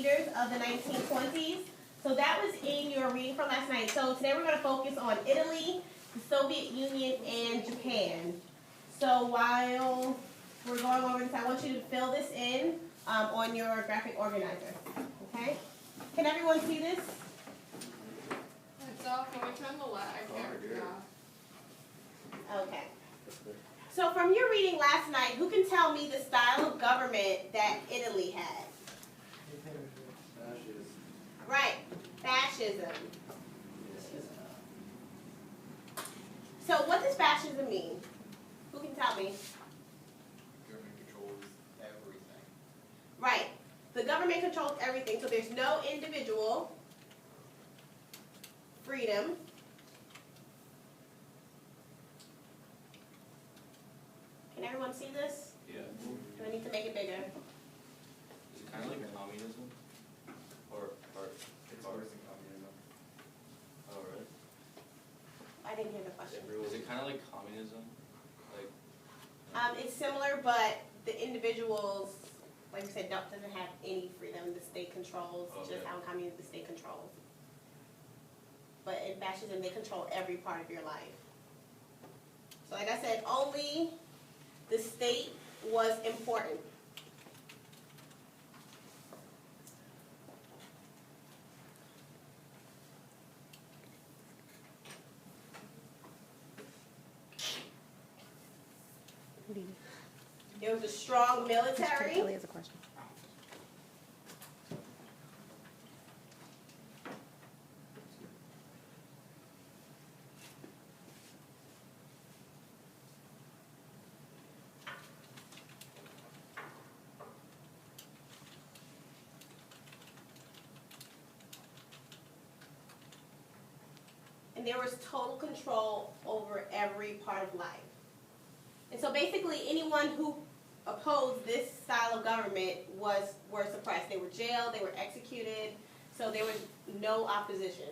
leaders of the 1920s. So that was in your reading from last night. So today we're going to focus on Italy, the Soviet Union, and Japan. So while we're going over this, I want you to fill this in on your graphic organizer. Okay? Can everyone see this? It's off. Can we turn the light? I can't. Okay. So from your reading last night, who can tell me the style of government that Italy had? Fascism. Right, fascism. So what does fascism mean? Who can tell me? Government controls everything. Right, the government controls everything, so there's no individual freedom. Can everyone see this? Yeah. Do I need to make it bigger? Is it kind of like communism? Or It's worse than communism. oh, really? I didn't hear the question. Is it kind of like communism? Like, It's similar, but the individuals, like we said, doesn't have any freedom. The state controls, Okay. just how in communism the state controls. But in fascism, they control every part of your life. So like I said, only the state was important. There was a strong military. Kelly has a question. And there was total control over every part of life. And so basically anyone who opposed this style of government were suppressed. They were jailed, they were executed, so there was no opposition.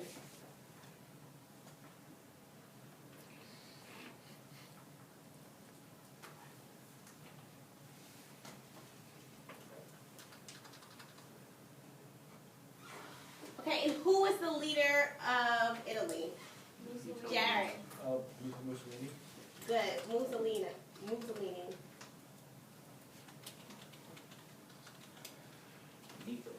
Okay, and who was the leader of Italy? Jared. Mussolini. Good. Mussolini. Nico.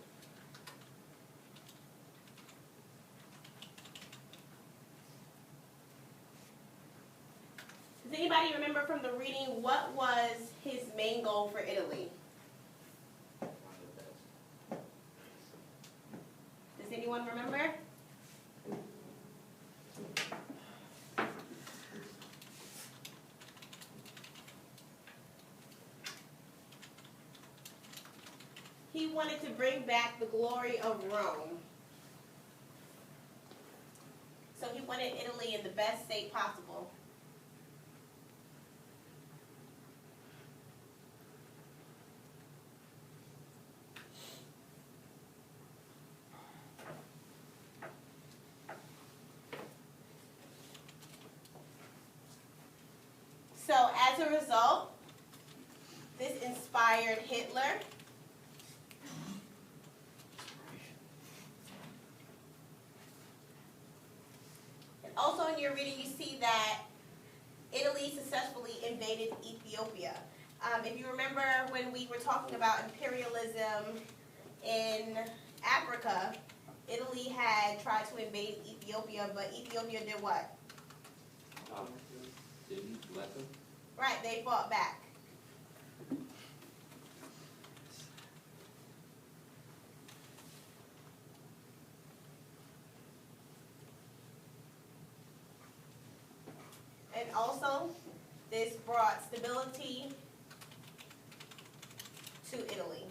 Does anybody remember from the reading what was his main goal for Italy? One of the best. Does anyone remember? He wanted to bring back the glory of Rome. So he wanted Italy in the best state possible. So as a result, this inspired Hitler. And also in your reading, you see that Italy successfully invaded Ethiopia. If you remember when we were talking about imperialism in Africa, Italy had tried to invade Ethiopia, but Ethiopia did what? Didn't let them? Right, they fought back. And also, this brought stability to Italy.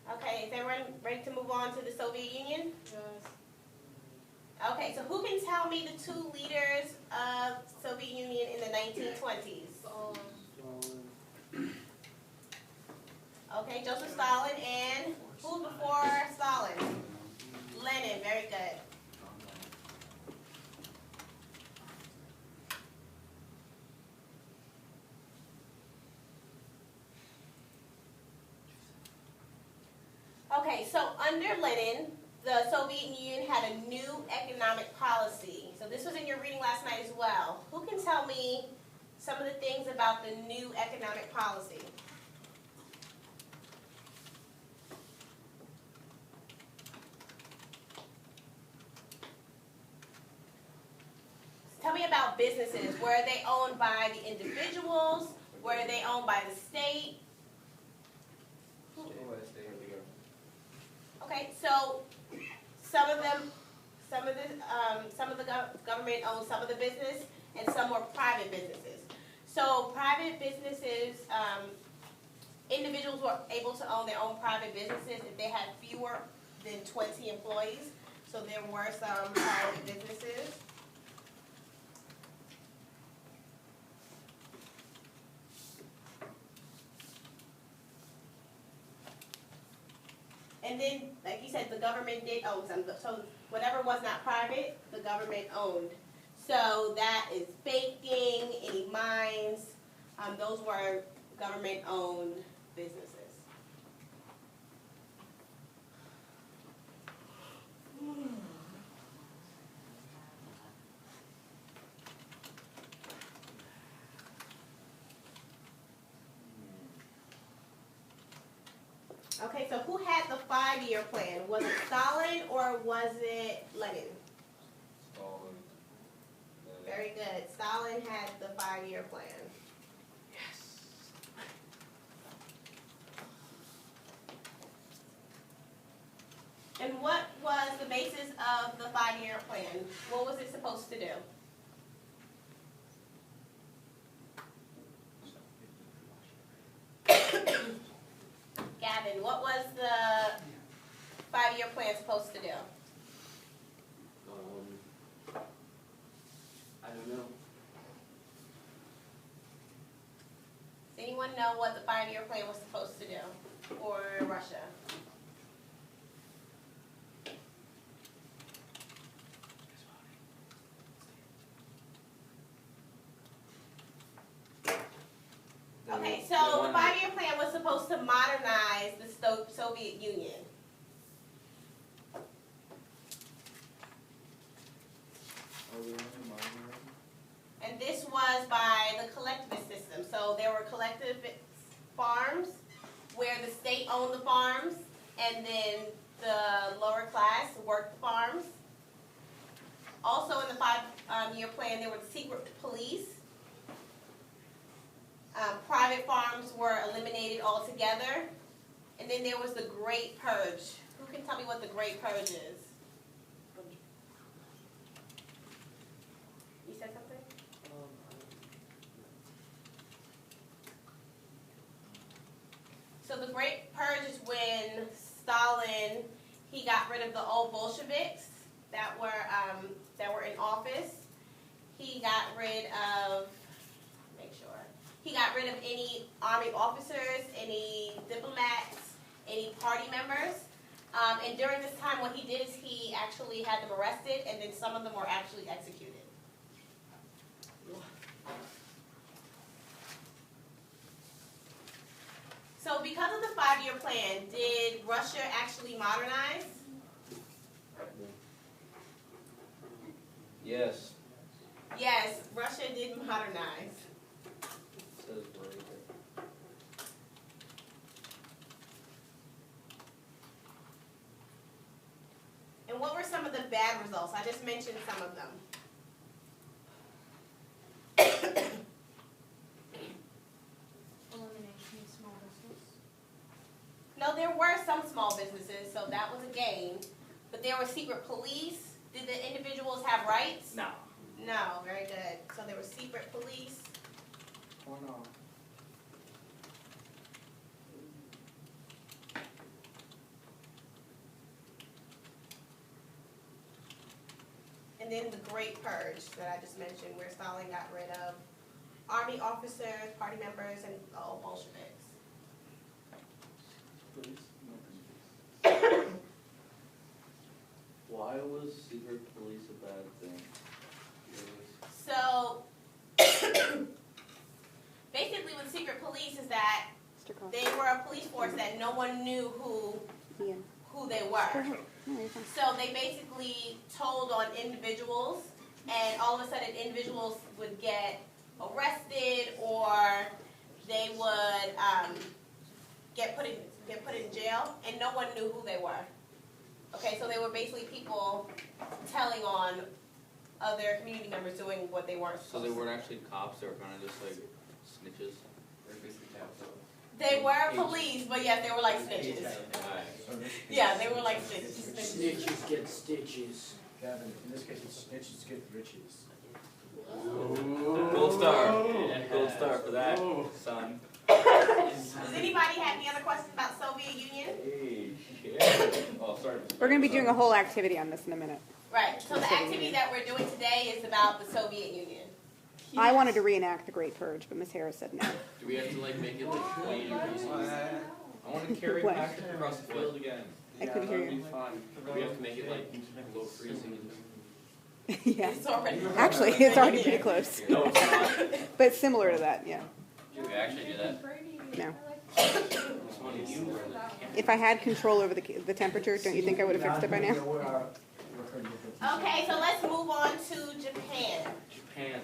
Okay, is everyone ready to move on to the Soviet Union? Yes. Okay, so who can tell me the two leaders of Soviet Union in the 1920s? Stalin. Okay, Joseph Stalin, and who before Stalin? Lenin, very good. Okay, so under Lenin, the Soviet Union had a new economic policy. So this was in your reading last night as well. Who can tell me some of the things about the new economic policy? Tell me about businesses. Were they owned by the individuals? Were they owned by the state? Okay, so some of the government owned some of the business, and some were private businesses. So private businesses, individuals were able to own their own private businesses if they had fewer than 20 employees. So there were some private businesses. And then, like you said, the government did own some. So whatever was not private, the government owned. So that is baking, any mines, those were government-owned businesses. Okay, so who had the 5-year plan? Was it Stalin or was it Lenin? Stalin. Very good. Stalin had the 5-year plan. Yes. And what was the basis of the 5-year plan? What was it supposed to do? Gavin, what was the 5-year plan supposed to do? I don't know. Does anyone know what the 5-year plan was supposed to do for Russia? Okay, so the 5-year plan was supposed to modernize the Soviet Union. And this was by the collectivist system. So there were collectivist farms where the state owned the farms and then the lower class worked the farms. Also in the 5-year plan there was secret police. Private farms were eliminated altogether. And then there was the Great Purge. Who can tell me what the Great Purge is? You said something? So the Great Purge is when Stalin, he got rid of the old Bolsheviks that were in office. He got rid of, he got rid of any army officers, any diplomats, any party members. And during this time, what he did is he actually had them arrested, and then some of them were actually executed. So because of the 5-year plan, did Russia actually modernize? Yes. Yes, Russia did modernize. Says right there. And what were some of the bad results? I just mentioned some of them. Elimination of small business. No, there were some small businesses, so that was a gain. But there were secret police. Did the individuals have rights? No. No, very good. So there was secret police. Oh no. And then the Great Purge that I just mentioned, where Stalin got rid of army officers, party members, and all Bolsheviks. police? Why was secret police a bad thing? So, basically with secret police is that Mr. Cox. they were a police force that no one knew who Ian. they Go were. ahead. No, you're fine. So they basically told on individuals, and all of a sudden individuals would get arrested or they would get put in jail, and no one knew who they were. Okay, so they were basically people telling on other community members doing what they weren't So supposed they to. weren't actually cops, they were kind of just like snitches? They're basically tapped up. They were police, but yes, they were like snitches. Alright. Yeah, they were like snitches. Snitches get stitches. Gavin, in this case, it's snitches get riches. Gold star, gold star for that, son. Does anybody have any other questions about Soviet Union? Hey, shit. Oh, sorry. We're going to be doing a whole activity on this in a minute. Right, so the activity that we're doing today is about the Soviet Union. I wanted to reenact the Great Purge, but Miss Harris said no. Do we have to like make it like 20 degrees? I want to carry What? Patrick across the field again. I couldn't hear you. Fun. Do we have to make it like below freezing? Yeah. It's already. Actually, it's already pretty close. No, it's not. But similar to that, yeah. Do we actually do that? No. It's funny, you were the If I had control over the temperature, don't you think I would have fixed it by now? Okay, so let's move on to Japan. Japan.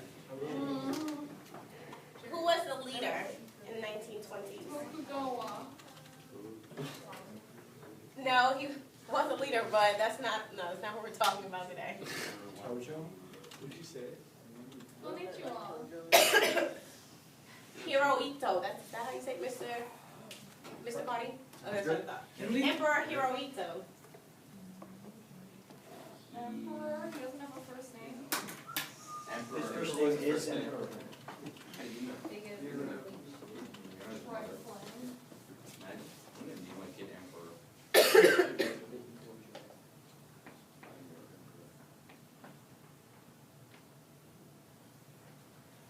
Who was the leader in the 1920s? Tokugawa. No, he was a leader, but that's not what we're talking about today. Tojo? What'd you say? Konnichiwa. Hirohito, that's that how you say Mr. Party? Oh, that's what I thought. Emperor Hirohito. Emperor. He doesn't have a first name. Emperor. His first name is Emperor. Biggest. Right flame. You might get emperor.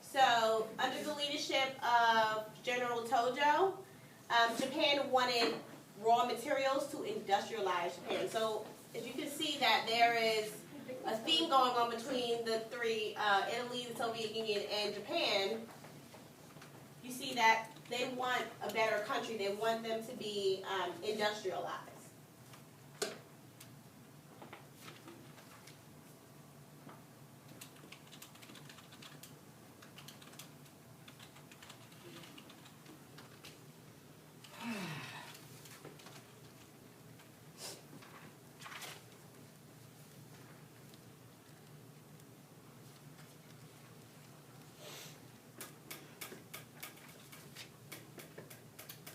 So, under the leadership of General Tojo, Japan wanted raw materials to industrialize Japan. So, as you can see that there is a theme going on between the three, Italy, the Soviet Union, and Japan. You see that they want a better country. They want them to be industrialized.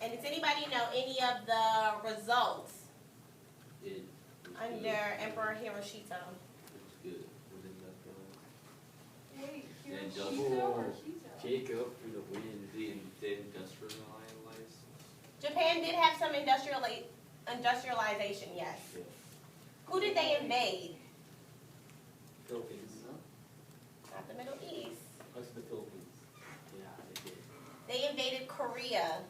And does anybody know any of the results It was under good. Emperor Hirohito? It was good. What did that go? Wait, Yeah, Hiroshito or Hito? Jacob for the win. The industrialized. Japan did have some industrialization, yes. Who did they invade? Philippines. Not the Middle East. What's the Philippines? Yeah, they did. They invaded Korea.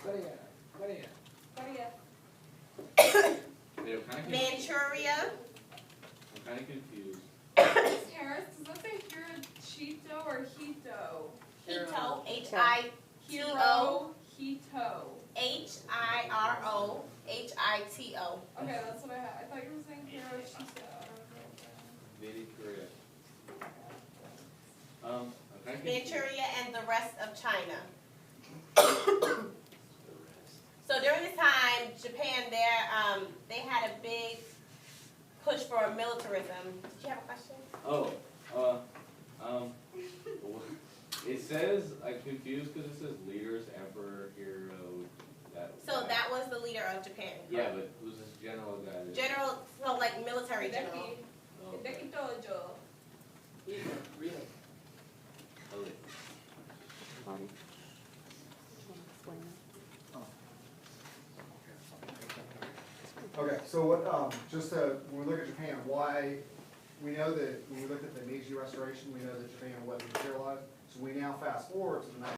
Korea. Wait, I'm kind of confused. Manchuria. I'm kind of confused. Miss Harris, does that say Hiroshito or Hito? Hito. H-I-T-O. Hito. H-I-R-O. H-I-T-O. Okay, that's what I had. I thought you were saying Hiroshito. Invaded Korea. I'm kind of confused. Manchuria and the rest of China. The rest. So during this time, Japan, they had a big push for militarism. Did you have a question? Oh, it says, I'm confused because it says leaders, emperor, hero, So that was the leader of Japan. Yeah, but who's this general guy? General, so like military general. Oh, okay. Hideki Tojo. Oh, wait. Bobby, do you want to explain that? Okay, so what, when we look at Japan, why, we know that when we look at the Meiji Restoration, we know that Japan wasn't materialized. So we now fast forward to the